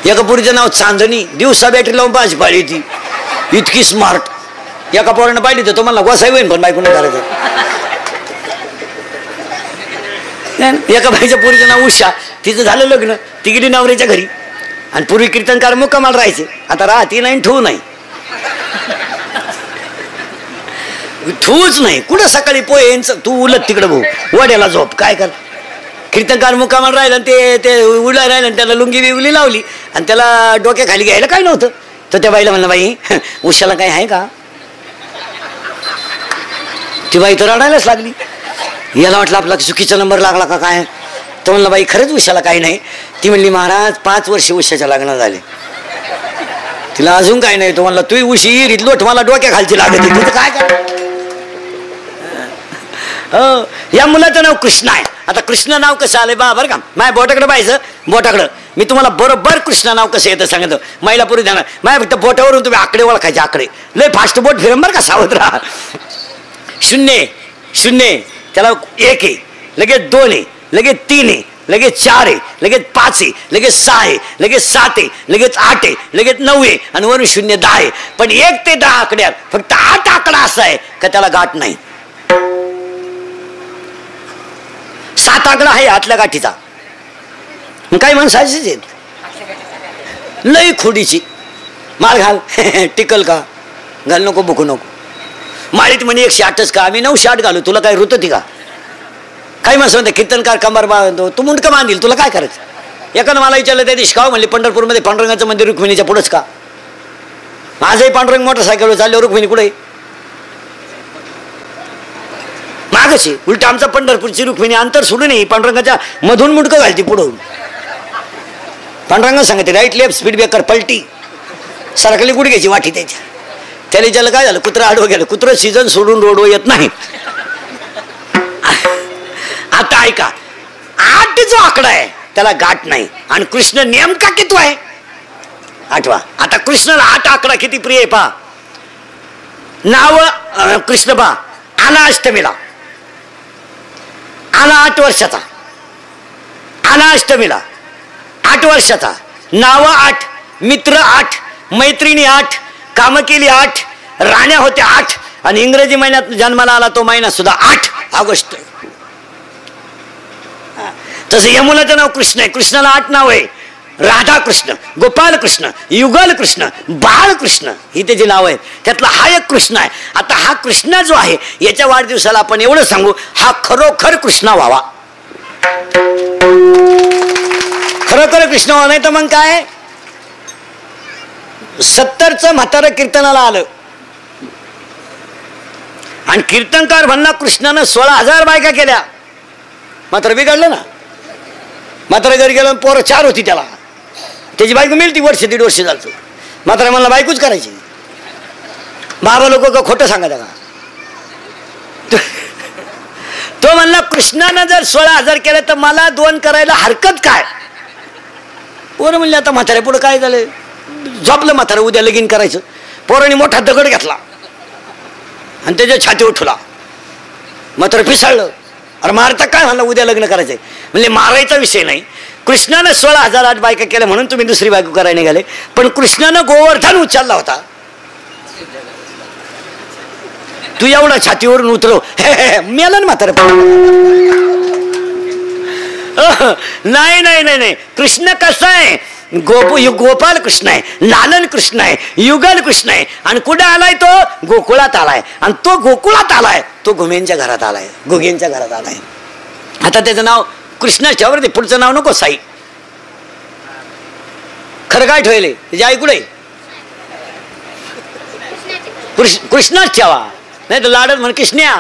एका पोरीचं नाव चांदणी, दिवसा बॅटरी लावून पाच पाळी होती, इतकी स्मार्ट. एका पोरानं पाहिली तर तुम्हाला गोसाई होईन पण बायको नाही करायचं. एका बाईच्या पोरीचं नाव उषा, तिचं झालं लग्न, ती गेली नवऱ्याच्या घरी. आणि पूर्वी कीर्तनकार मुक्कामाला राहायचे, आता राहती नाही ठेवू नाही, ठेवूच नाही. कुठं सकाळी पोहेंच तू उलट तिकडं भाऊ वड्याला झोप काय कर. कीर्तनकार मुक्कामाला राहिला आणि ते उडा राहिला आणि त्याला लुंगी बिवली लावली आणि त्याला डोक्याखाली घ्यायला काय नव्हतं. तर त्या बाईला म्हणलं, बाई उशाला काय आहे का? ती बाई तर रडायलाच लागली. याला वाटलं आपला चुकीचा नंबर लागला का काय. तर म्हणलं, बाई खरंच उशाला काही नाही. ती म्हणली, महाराज 5 वर्ष उशाच्या लग्न झाले, तिला अजून काय नाही. तो म्हणला, तू उशी रितलोट मला डोक्या खालची लागत तुझं काय कर. या मुलाचं नाव कृष्ण आहे. आता कृष्ण नाव कसं आलंय बा बरं का, माझ्या बोटाकडे पाहायचं, बोटाकडं मी तुम्हाला बरोबर कृष्ण नाव कसं येतं सांगतो. महिला पुरी ध्यान, माझ्या फक्त बोटावरून तुम्ही आकडे ओळखायचे, आकडे लय फास्ट बोट फिरम बरं का, सावध राहा. 0 0 त्याला 1 आहे, लगेच 2 आहे, लगेच 3 आहे, लगेच 4 आहे, लगेच 5 आहे, लगेच 6 आहे, लगेच 7 आहे, लगेच 8 आहे, लगेच 9 आहे आणि वरून 0 10 आहे. पण 1 ते 10 आकड्यात फक्त 8 आकडा असा आहे का त्याला गाठ नाही. 7 आकडा आहे आतल्या गाठीचा. काही माणसाचीच आहेत लई खोडीची. माल घाल टिकल का, घाल नको बुकू नको. माळीत म्हणे 108च का, आम्ही 908 घालू, तुला काय रुत ती का. काही माणसं म्हणते कीर्तनकार कंबार बांधतो, तू मुंडकं बांधील, तुला काय करायचं. एकानं मला विचारलं त्या दिवशी, का म्हणले पंढरपूरमध्ये पांडुरंगाचं मंदिर रुक्मिणीच्या पुढंच का. माझंही पांडुरंग मोटरसायकलवर चालल्यावर रुक्मिणी कुठे मागच आहे. उलट आमचा पंढरपूरची रुक्मिणी अंतर सोडून नये, पांडुरंगाच्या मधून मुंडकं घालती पुढं. पांडुरंगा सांगते राईट लेफ्ट स्पीड ब्रेकर पलटी, सरकली गुडघ्याची वाटी त्याच्या. त्याला विचारलं काय झालं, कुत्रा आडवं गेलं. कुत्रं सीझन सोडून रोडवर येत नाही. आता ऐका, 8 जो आकडा आहे त्याला गाठ नाही. आणि कृष्ण नेमका किती आहे 8वा. आता कृष्णाला 8 आकडा किती प्रिय आहे पहा. नाव कृष्ण पहा, आला अष्टमीला, आला 8 वर्षाचा, आला अष्टमीला 8 वर्षाचा, नाव 8, मित्र 8, मैत्रिणी 8, काम केली 8, राण्या होत्या 8 आणि इंग्रजी महिन्यात जन्माला आला तो महिना सुद्धा 8 ऑगस्ट. तसं या मुलाचं नाव कृष्ण आहे. कृष्णाला 8 नाव आहे. राधा कृष्ण, गोपाल कृष्ण, युगल कृष्ण, बाळ कृष्ण ही त्याची नाव आहेत. त्यातला हा एक कृष्ण आहे. आता हा कृष्ण जो आहे याच्या वाढदिवसाला आपण एवढं सांगू, हा खरोखर कृष्ण व्हावा. खरोखर कृष्ण व्हावा, नाही तर मग काय 70चं म्हातारं कीर्तनाला आलं आणि कीर्तनकार म्हणला कृष्णानं 16,000 बायका केल्या, मात्र बिघडलं ना. मात्र घरी गेलं, पोरं 4 होती त्याला, त्याची बायको मिळती 1 दीड वर्ष झालं. मात्र मला बायकोच करायची. बाबा लोक का खोटं सांगायचं का. तो म्हणला कृष्णानं जर 16,000 केलं तर मला 2 करायला हरकत काय. पोरं म्हणले आता म्हाताऱ्या पुढे काय झालं, झोपलं म्हातारा, उद्या लगीन करायचं. पोरांनी मोठा दगड घेतला आणि त्याच्या छातीवर ठेवला. मात्र पिसाळलं. अरे मारता काय, म्हणलं उद्या लग्न करायचंय. म्हणजे मारायचा विषय नाही. कृष्णानं 16,008 बायका केल्या म्हणून तुम्ही दुसरी बायको करायला निघाले. पण कृष्णानं गोवर्धन उचलला होता. तू एवढा छातीवरून उतरव, मेला ना म्हातारा. नाही नाही नाही नाही, कृष्ण कसा आहे, गोपाल कृष्ण आहे, लालन कृष्ण आहे, युगल कृष्ण आहे. आणि कुठे आलाय तो, गोकुळात आलाय. आणि तो गोकुळात आलाय तो घुमेंच्या घरात आलाय, गुगेंच्या घरात आलाय. आता त्याचं नाव कृष्ण ठेवा, ते पुढचं नाव नको साई. खरं काय ठेवले त्याची आई कुठे, कृष्णच ठेवा, नाही तर लाडत म्हण कृष्ण्या.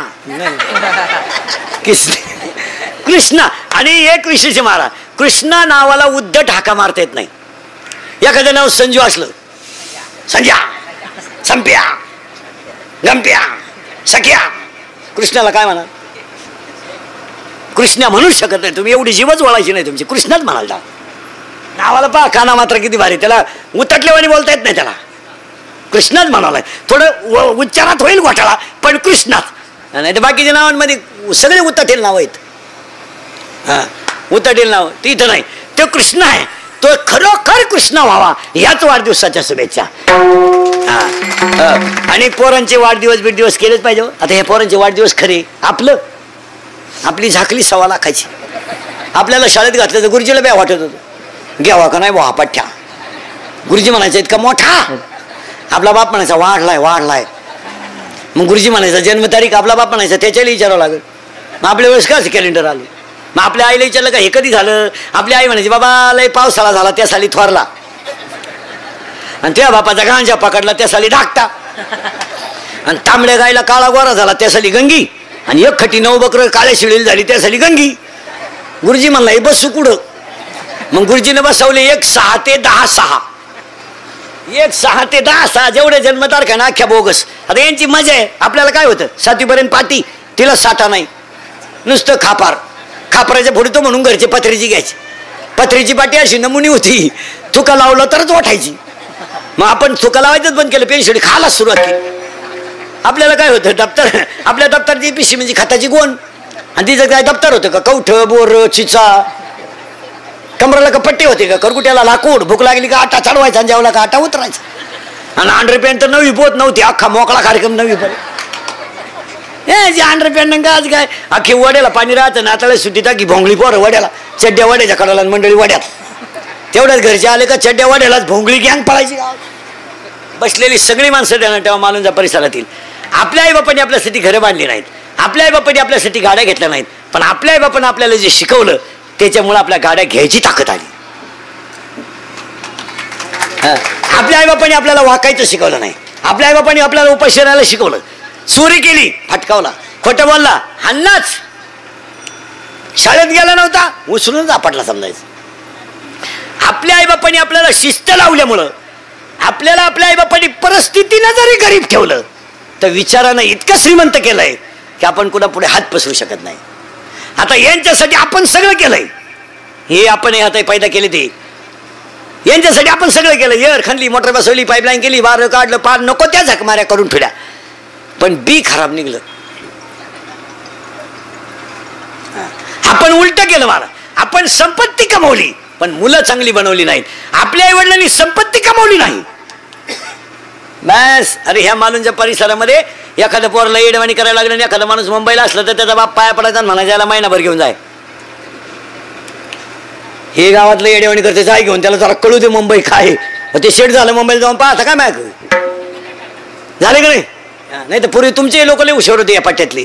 कृष्ण. आणि एक विशेष मारा, कृष्णा नावाला उद्धट हाका मारता येत नाही. एखादं नाव संजू असलं, संज्या, संप्या, गंप्या, सख्या, कृष्णाला काय म्हणा, कृष्णा म्हणूच शकत नाही तुम्ही. एवढी जीवच वळायची नाही तुमची, कृष्णच म्हणाल. नावाला पहा, काना मात्र किती भारी, त्याला उतटल्यावानी बोलता येत नाही, त्याला कृष्णच म्हणालाय. थोडं उच्चारात होईल घोटाळा, पण कृष्णाच. नाही तर बाकीच्या नावांमध्ये सगळे उतटेल नाव आहेत. हा, उतटेल नाव ते इथं नाही, तो कृष्ण आहे. तो खरोखर कृष्ण व्हावा ह्याच वाढदिवसाच्या शुभेच्छा. आणि पोरांचे वाढदिवस बिडदिवस केलेच पाहिजे. आता हे पोरांचे वाढदिवस खरे, आपली झाकली 1.25 लाखाची. आपल्याला शाळेत घातलं तर गुरुजीला बॅ वाटत होतं, घ्यावा का नाही वा पठ्ठ्या. गुरुजी म्हणायचा इतका मोठा, आपला बाप म्हणायचा वाढलाय. मग गुरुजी म्हणायचा जन्मतारीख, आपला बाप म्हणायचा त्याच्याला विचारावं लागेल. मग आपल्या वेळेस कसं कॅलेंडर आलं. मग आपल्या आईला विचारलं का हे कधी झालं, आपली आई म्हणायची बाबा लय पावसाळा झाला त्या साली थोरला, आणि त्या बापाचा गांजा पकडला त्या साली धाकटा, आणि तांबड्या गायला काळा गोरा झाला त्या साली गंगी, आणि 1 खटी 9 बकर काळ्या शिळील झाली त्या साली गंगी. गुरुजी म्हणला हे बसू कुठं. मग गुरुजीने बसवले 1 6 ते 10 6, 1 6 ते 10 6 जेवढे जन्मतारखा ना अख्ख्या बोगस. आता यांची मजा आहे. आपल्याला काय होतं 7वी पर्यंत पाटी, तिला साठा नाही, नुसतं खापराच्या फोडतो म्हणून घरचे पत्रीची घ्यायची. पत्रीची पाटी अशी नमुनी होती, चुका लावलं तरच वाटायची. मग आपण चुका लावायचंच बंद केलं, पेन्शिल खायला सुरुवात केली. आपल्याला काय होतं दप्तर, आपल्या दप्तरची पिशी म्हणजे खताची गोण, आणि तिचं काय दप्तर होतं का कवठ बोर चिचा, कमराला का पट्टी होते का, करकुट्याला लाकूड, भूक लागली का आटा चढवायचा आणि जेवला का आटा उतरायचा. आणि अंडरपॅन्ट तर 9वी पोत नव्हती, अख्खा मोकळा कार्यक्रम 9वी पर्यंत. हे जे अंडरपॅन्ट का आज काय अख्खी वड्याला पाणी राहतं, नाताळ्या सुट्टी टाकी भोंगळी पोरं वड्याला, चड्ड्या वड्याच्या कडाला मंडळी वड्यात. तेवढ्याच घरचे आले का चड्ड्या वड्यालाच भोंगळी गँग पळायची. बसलेली सगळी माणसं त्यांना तेव्हा मालूनच्या परिसरातील. आपल्या आई बापांनी आपल्यासाठी घरं बांधली नाहीत, आपल्या आई बापांनी आपल्यासाठी गाड्या घेतल्या नाहीत, पण आपल्या आई बापांनी आपल्याला जे शिकवलं त्याच्यामुळे आपल्या गाड्या घ्यायची ताकद आली. आपल्या आई बापांनी आपल्याला वाकायचं शिकवलं नाही, आपल्या आई बापांनी आपल्याला उपाशी राहायला शिकवलं. चोरी केली फटकावला, खोटं बोलला हाणलाच, शाळेत गेला नव्हता उचलून आपटला समजायचं. आपल्या आई बापांनी आपल्याला शिस्त लावल्यामुळं, आपल्याला आपल्या आई बापांनी परिस्थितीनं जरी गरीब ठेवलं तर विचारानं इतकं श्रीमंत केलंय की आपण कुणा पुढे हात पसरू शकत नाही. आता यांच्यासाठी आपण सगळं केलंय, हे आपण आता पैदा केले ते यांच्यासाठी आपण सगळं केलं. एअर खणली, मोटर बसवली, पाईपलाईन केली, वारं काढलं, पार नको त्या झकमाऱ्या करून ठेवल्या, पण बी खराब निघलं. आपण उलट केलं मारा, आपण संपत्ती कमवली पण मुलं चांगली बनवली नाहीत. आपल्या आई वडिलांनी संपत्ती कमवली नाही बस. अरे ह्या मालूनच्या परिसरामध्ये एखाद्या पोराला येडवाणी करायला लागलं आणि एखादा माणूस मुंबईला असला तर त्याचा बाप पाया पडायचा आणि म्हणायचा याला महिनाभर घेऊन जाय. हे गावातलं येडेवाणी करते जाय घेऊन, त्याला जरा कळू दे मुंबई काय. ते शेट झालं मुंबईला जाऊन पाहता काय मॅक झाले का नाही. नाही तर पूर्वी तुमचे लोक लय हुशार होते या पट्ट्यातली.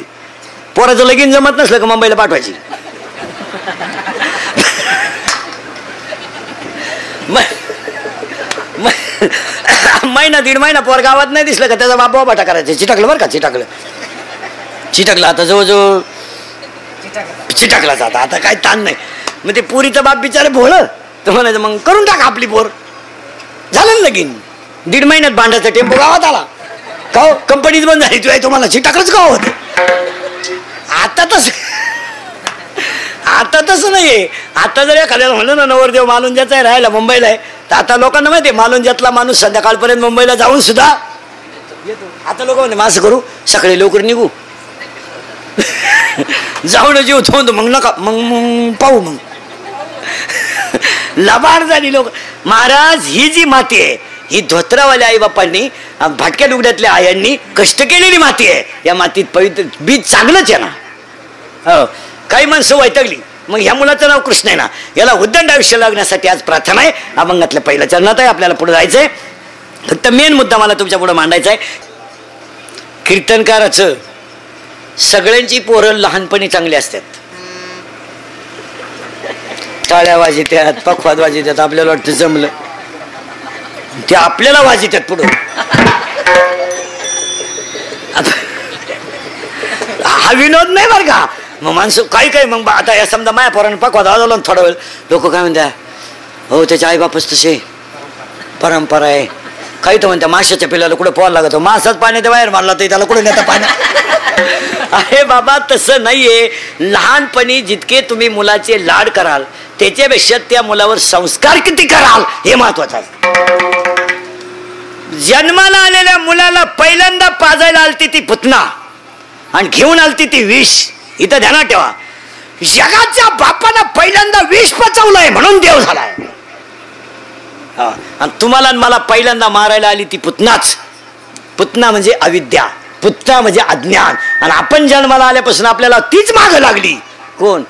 पोराचं लगीन जमत नसलं का मुंबईला पाठवायची. महिना 1.5 महिना पोर गावात नाही दिसलं का त्याचा बाप बाटा करायचं. चिटाकलं बरं का, चिटाकलं आता जवळजवळ चिटाकला जाता, आता काय ताण नाही. मग ते पुरीचा बाप बिचारे भोळं तर म्हणायचं मग करून टाका आपली पोर. झालं लगीन 1.5 महिन्यात भांड्याचा टेम्पो गावात आला का, कंपनीच बंद झाली. तू तुम्हाला चिटाकलंच गाव होत. आता तसं नाहीये. आता जर एखाद्याला म्हणलं ना नवरदेव मालुंज्याचा आहे राहायला मुंबईला आहे, तर आता लोकांना माहिती आहे मालुंज्यातला माणूस संध्याकाळपर्यंत मुंबईला जाऊन सुद्धा आता लोक म्हणते असं करू सकाळी लवकर निघू जाऊन जीव थोंद मग नका मग पाहू. मग लबाड झाली लोक. महाराज ही जी माती आहे ही धोत्रावाल्या आई बापांनी भाटक्या लुगड्यातल्या आयांनी कष्ट केलेली माती आहे. या मातीत पवित्र बीज चांगलंच आहे ना. हो काही माणसं वैतागली, मग ह्या मुलाचं नाव कृष्ण आहे ना, याला उद्दंड आयुष्य लागण्यासाठी आज प्रार्थना आहे. अभंगातल्या पहिल्या चरणात आहे. आपल्याला पुढे जायचंय. फक्त मेन मुद्दा मला तुमच्या पुढे मांडायचा आहे. कीर्तनकाराचं सगळ्यांची पोरं लहानपणी चांगली असतात. टाळ्या वाजित्यात, पखवाद वाजित्यात, आपल्याला वाटतं जमलं, ते आपल्याला वाजित्यात पुढं. हा विनोद नाही बरं का. मग माणसं काही मग आता या समजा माया पोरानं पकवाद वाजवला थोडा वेळ, लोक काय म्हणतात हो त्याचे आईबापच तसे परंपरा आहे. काही तर म्हणतात माशाच्या पिल्लाला कुठे पोहायला लागतो, मासाच पाण्याच्या बाहेर मारला तर त्याला कुठे नेता पाण्यात. अरे बाबा तसं नाहीये. लहानपणी जितके तुम्ही मुलाचे लाड कराल त्याच्यापेक्षा त्या मुलावर संस्कार किती कराल हे महत्वाचं आहे. जन्माला आलेल्या मुलाला पहिल्यांदा पाजायला आलती ती पुतना आणि घेऊन आलती ती विष. इथं ध्यानात ठेवा, जगाच्या बापानं पहिल्यांदा विष पचवलंय म्हणून देव झालाय. आणि तुम्हाला मला पहिल्यांदा मारायला आली ती पुतनाच. पुतना म्हणजे अविद्या, पुतना म्हणजे अज्ञान. आणि आपण जन्माला आल्यापासून आपल्याला तीच मागं लागली. कोण?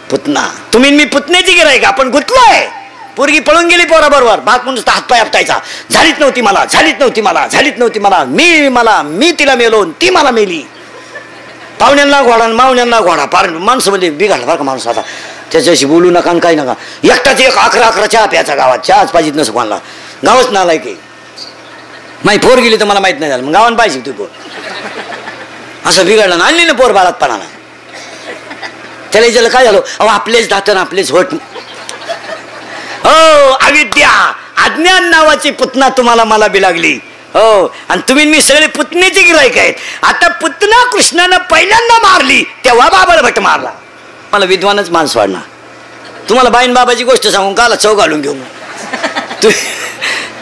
पुतना. तुम्ही मी पुतण्याची गिराईक. आपण गुंतलोय. पोरगी पळून गेली पोराबरोबर. बाप म्हणून हातपाय आपटायचा. झालीच नव्हती मला, झालीच नव्हती मला, झालीच नव्हती मला, मी तिला मेलो, ती मला मेली. पाहुण्यांना घोडा, मावण्यांना घोडा. पार माणसं म्हणजे बिघाडला बरं का माणूस. आता त्याच्याशी बोलू नका आणि काही नका. एकटाच एक 11 चहा प्यायचा गावात. चहाच पाहिजेत नसं कोणाला. गावच नालाय की माही पोर गेली तर मला माहित नाही झालं. मग गावान पाहिजे तू पोर. असं बिघडलं ना. आणली ना पोर बाळात पणाला. त्याला विचारलं काय झालं? अहो आपलेच दातन आपलेच होट. हो अविद्या अज्ञान नावाची पुतना तुम्हाला मला बी लागली. हो आणि तुम्ही मी सगळे पुतण्याची गिराईक आहेत. आता पुतना कृष्णानं पहिल्यांदा मारली तेव्हा बाबाला भट मारला. मला विद्वानच माणूस वाढणार. तुम्हाला बाईन बाबाची गोष्ट सांगून काला चव घालून घेऊ.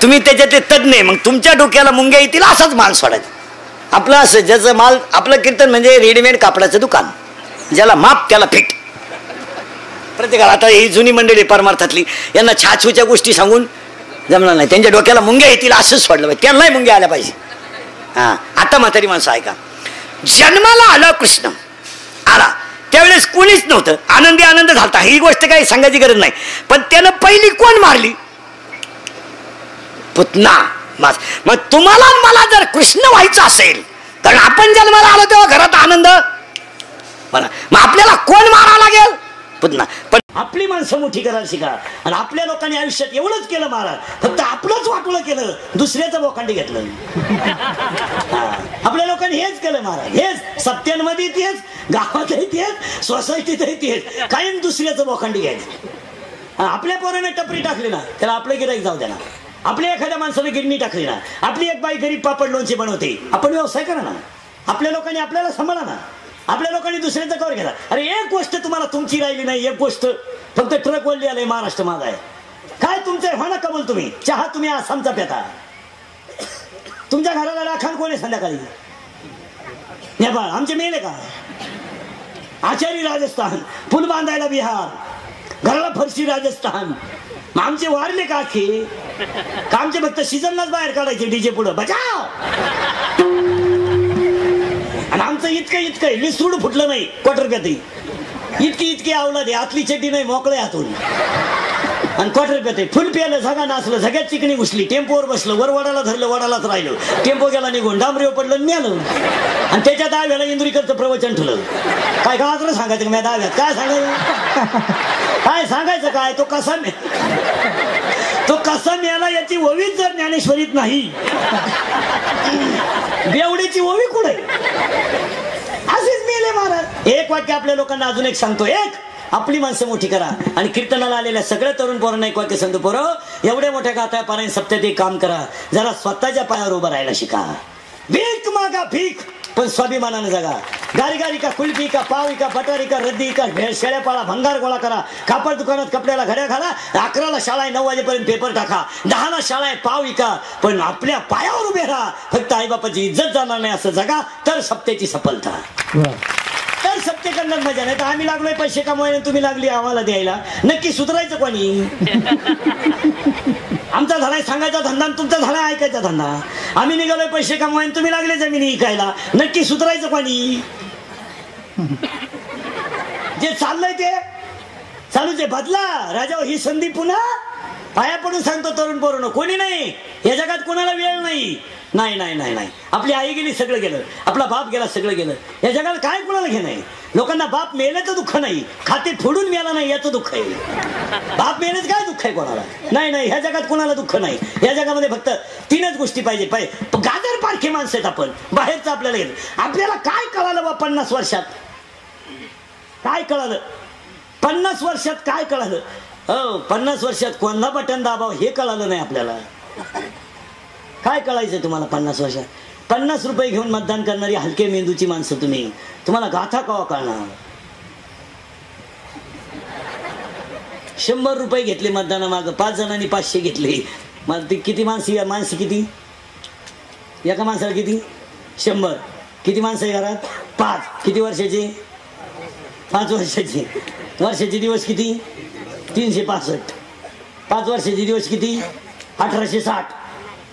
तुम्ही त्याच्यात तज्ञ आहे. मग तुमच्या डोक्याला मुंग्या येतील असाच माणूस वाढायचा. आपलं असं ज्याचं माल. आपलं कीर्तन म्हणजे रेडीमेड कापडाचं दुकान. ज्याला माप त्याला फिट. प्रत्येकाला आता ही जुनी मंडळी परमार्थातली यांना छाछूच्या गोष्टी सांगून जमणार नाही. त्यांच्या डोक्याला मुंग्या येतील असंच सोडलं पाहिजे. त्यांनाही मुंग्या आल्या पाहिजे. हा आता म्हातारी माणसं ऐका. जन्माला आला कृष्ण आला त्यावेळेस कोणीच नव्हतं. आनंदी आनंद झालता. ही गोष्ट काही सांगायची गरज नाही. पण त्यानं पहिली कोण मारली? पुतना. मग तुम्हाला मला जर कृष्ण व्हायचं असेल कारण आपण जन्माला आलो तेव्हा घरात आनंद मग आपल्याला कोण मारावं लागेल? पुतना. पण आपली माणसं मोठी करायला शिका. आणि आपल्या लोकांनी आयुष्यात एवढंच केलं महाराज. फक्त आपलंच वाटोळं केलं, दुसऱ्याचं बोकांडी घेतलं. आपल्या लोकांनी हेच केलं महाराज. हेच सप्त्यांमध्ये तेच, गावातही तेच, सोसायटीतही तेच. कायम दुसऱ्याचं बोकांडी घ्यायचं. आपल्या पोराने टपरी टाकली ना त्याला आपलं गिराईक जाऊ द्या ना. आपल्या एखाद्या माणसाने गिरणी टाकली ना. आपली एक बाई गरीब पापड लोणचे बनवते. आपण व्यवसाय करा ना. आपल्या लोकांनी आपल्याला सांभाळा ना. आपल्या लोकांनी दुसऱ्याचा कवर केला. अरे एक गोष्ट तुम्हाला तुमची राहिली नाही. एक गोष्ट फक्त ट्रक वळली आले महाराष्ट्र माझा आहे. काय तुमचं व्हा ना कबूल. तुम्ही चहा तुम्ही आसामचा पेता. तुमच्या घराला राखाण कोण आहे संध्याकाळी? नेपाळ. आमचे मेले का? आचारी राजस्थान, फुल बांधायला बिहार, घराला फरशी राजस्थान. मग आमचे वारले का अख्खे? का आमचे फक्त सीझनलाच बाहेर काढायचे डीजे पुढं बजाव. आणि आमचं इतकं लिसूड फुटलं नाही क्वार्टर रुपयातही. इतकी अवलाद आहे. आतली चड्डी नाही मोकळे हातून. आणि क्वार्टर रुपयात फुल प्यायला झगा नाचलं. झग्यात चिकणी घुसली. टेम्पोवर बसलं. वर वडाला धरलं. वडालाच राहिलं. टेम्पो गेला निघून. डांबरीवर पडलं नेलं. आणि त्याच्या दहाव्याला इंदुरीकरचं प्रवचन ठेवलं. काय गाजर सांगायचं मी दहाव्यात? काय सांगायचं? काय सांगायचं? काय तो कसा मेला याची ओवीच जर ज्ञानेश्वरीत नाही. बेवडीची ओवी कुठे? असेच मेले महाराज. एक वाक्य आपल्या लोकांना अजून एक सांगतो. एक आपली माणसं मोठी करा. आणि कीर्तनाला आलेल्या सगळ्या तरुण पोरांना एक वाक्य सांगतो. पोरं एवढ्या मोठ्या गाथा पारायण सप्त्यात एक काम करा. जरा स्वतःच्या पायावर उभं राहायला शिका. भीक मागा भीक पण स्वाभिमानाने जगा. गारी का कुल्फी का पावी का बटारी का रद्दी का शेळ्या पाळा भंगार गोळा करा. कापड दुकानात कपड्याला घड्या घाला. 11ला शाळा आहे 9 वाजेपर्यंत पेपर टाका. 10ला शाळा आहे पाव विका पण आपल्या पायावर उभे राहा. फक्त आईबापाची इज्जत जाणार नाही असं जगा तर सप्त्याची सफलता. तर सत्य करण्यात मजा नाही. तर आम्ही लागलोय पैसे कमवायला तुम्ही लागली आम्हाला द्यायला. नक्की सुधारायचं कोणी? आमचा झालाय सांगायचा धंदा तुमचा झालाय ऐकायचा धंदा. आम्ही निघालोय पैसे कमवायला तुम्ही लागले जमिनी विकायला. नक्की सुधारायचं कोणी? जे चाललंय ते चालूच आहे. बदला राजा. ही संधी पुन्हा पाया पडून सांगतो तरुण पोरांनो. कोणी नाही या जगात कोणाला वेळ नाही. नाही नाही नाही नाही. आपली आई गेली सगळं गेलं. आपला बाप गेला सगळं गेलं. या जगाला काय कोणाला घेणं आहे? लोकांना बाप मेल्याचं दुःख नाही. खाते फोडून मेला नाही याचं दुःख आहे. बाप मेल्याचं काय दुःख आहे कोणाला? नाही नाही. ह्या जगात कोणाला दुःख नाही. या जगामध्ये फक्त 3च गोष्टी पाहिजे. गाजर पारखे माणसं आहेत आपण. बाहेरचं आपल्याला घेत. आपल्याला काय कळालं बा 50 वर्षात? काय कळालं 50 वर्षात? काय कळालं? हो 50 वर्षात कोणला बटन दाबाव हे कळालं नाही आपल्याला. काय कळायचं तुम्हाला 50 वर्षात? 50 रुपये घेऊन मतदान करणारी हलके मेंदूची माणसं तुम्ही. तुम्हाला गाथा कवा कळणार? 100 रुपये घेतले मतदानामागं. 5 जणांनी 500 घेतले. मग ती किती माणसं किती? एका माणसाला किती? 100. किती माणसं आहे घरात? 5. किती वर्षाचे? 5 वर्षाचे. वर्षाचे दिवस किती? 365. 5 वर्षाचे दिवस किती? 1860.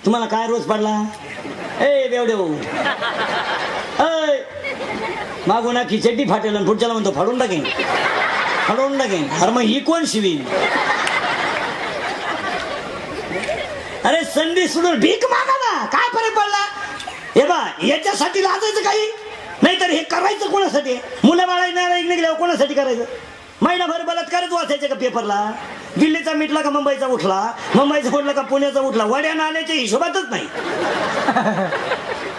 तुम्हाला काय रोज पडला? ए बेवडे भाऊ, मागून आखी चड्डी फाटेल आणि पुढच्याला म्हणतो फाडून टाकेन. अरे मग ही कोण शिवीन? अरे संधी सोडून भीक मागा ना, काय फरक पडला? हे बा, याच्यासाठी लाजायचं काही नाहीतर हे करायचं कोणासाठी? मुलं बाळा निघल्यावर कोणासाठी करायचं? महिनाभर बलात्कारच वाचायचे का पेपरला? दिल्लीचा मिटला का मुंबईचा उठला, मुंबईचा उठला का पुण्याचा उठला, वड्या नाल्याच्या हिशोबातच नाही.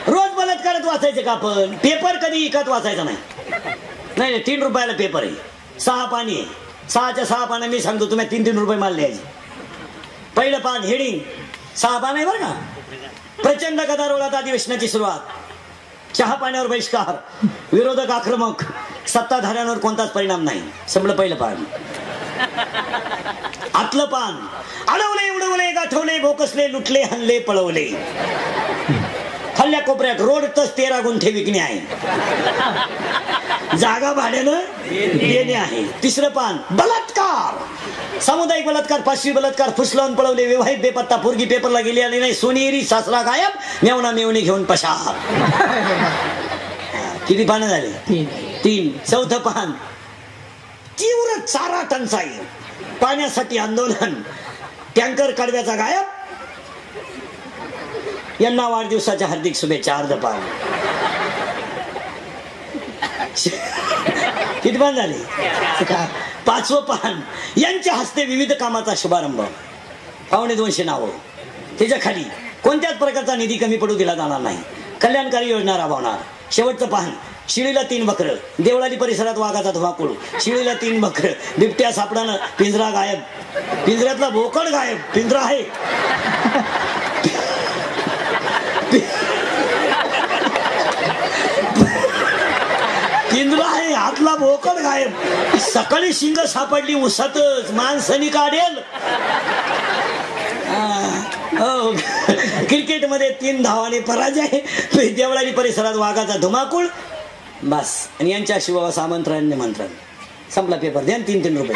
रोज बलात्कारच वाचायचे का आपण? पेपर कधी इकत वाचायचा नाही. 3 रुपयाला पेपर आहे, 6 पानी आहे. 6च्या 6 पानं मी सांगतो तुम्ही 3-3 रुपये माल द्यायचे. पहिलं पान हेडिंग 6 पान आहे बरं का. प्रचंड गदारोळात अधिवेशनाची सुरुवात. चहा पाण्यावर बहिष्कार, विरोधक आक्रमक, सत्ताधाऱ्यांवर कोणताच परिणाम नाही. संपलं पहिलं पान. आतलं पान अडवले उडवले गाठवले भोकसले लुटले हल्ले पळवले. हल्ल्या कोपऱ्यात रोड तस 13 गुंठे विकणे आहे, जागा भाड्यानं देणे आहे. तिसरं पान बलात्कार, सामुदायिक बलात्कार, 5वी बलात्कार, फुसलावून पळवले, विवाहित बेपत्ता, पोरगी पेपरला गेली आणि नाही, सोनेरी सासरा गायब, मेवणा मेवणी घेऊन पशार. किती पानं झाले? 3. चौथं पान तीव्र चारा टंचाई, पाण्यासाठी आंदोलन, टँकर कडव्याचा गायब, यांना वाढदिवसाच्या हार्दिक शुभेच्छा. अर्ध पान. किती पान झाले? 5वं पान यांच्या हस्ते विविध कामाचा शुभारंभ, 250 नावं. त्याच्या खाली कोणत्याच प्रकारचा निधी कमी पडू दिला जाणार नाही, कल्याणकारी योजना राबवणार. शेवटचं पान शिळीला 3 बकरं, देवळाली परिसरात वाघाचा धुमाकूळ, शिळीला 3 बकरं, बिबट्या सापडानं, पिंजरा गायब, पिंजऱ्यातला बोकड गायब. पिंजरा आहे, पिंजरा आहे, आतला बोकड गायब. सकाळी शिंग सापडली उसातच, माणसानी काढेल. क्रिकेटमध्ये 3 धावाने पराजय, देवळाली परिसरात वाघाचा धुमाकूळ. बस. आणि यांच्या शिवावास आमंत्रण निमंत्रण. संपला पेपर. द्या 3-3 रुपये.